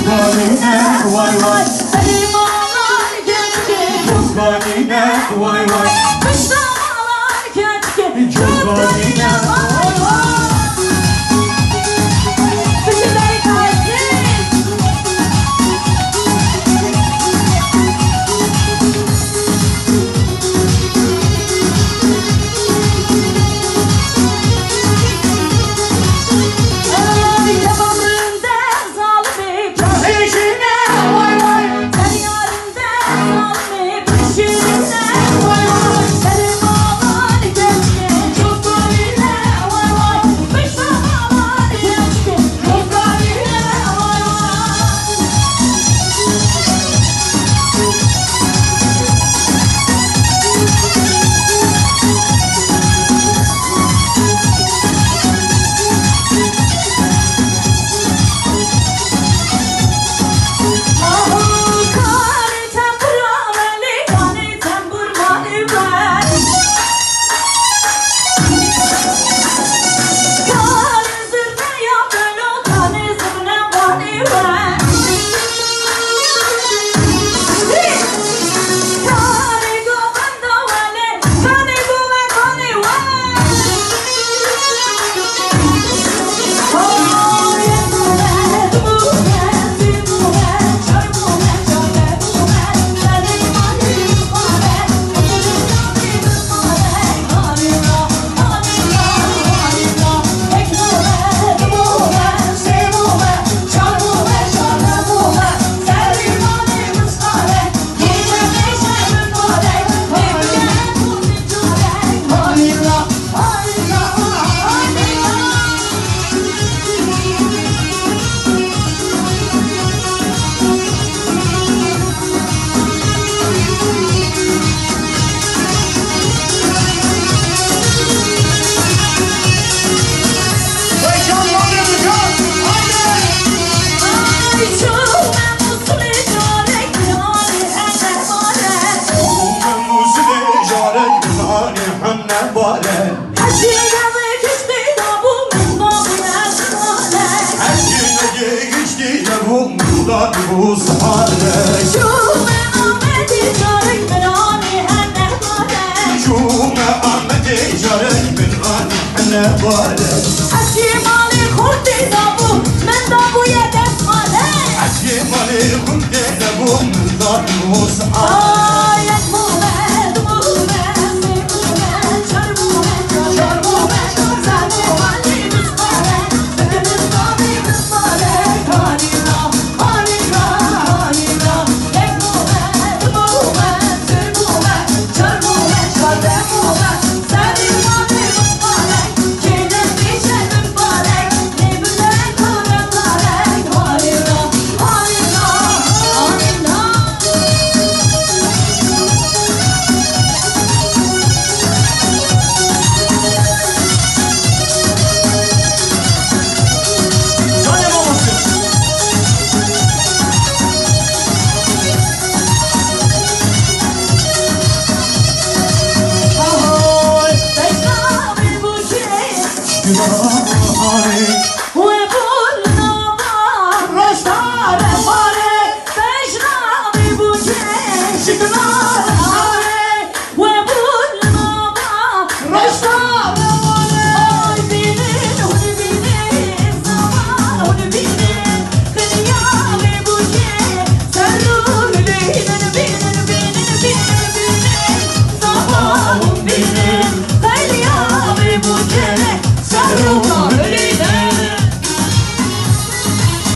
Kuzganine vay vay. Benim ağlar keşke. Kuzganine vay vay. Kışta ağlar keşke. Kuzganine vay vay. Sıkıntı kalsın. Bu sahare Şume Ahmet'i çarık ben ani henne bare Şume Ahmet'i çarık ben ani henne bare Aşkım Ali kurdi da bu men da bu yedek male Aşkım Ali kurdi da bu men da bu sahare Ayet mume, mume, mume, çar mume, çar mume, çar mume, müsmale, müsmale, müsmale, halina, halina, halina, ek mume, mume, tır mume, çar mume, çar mume, senin mali müsmale, kimin içe mübarek, ne bülek, karanlarek, halina, halina, halina. Zalim olmasın Ahoy, beşna bir bu şey. Günah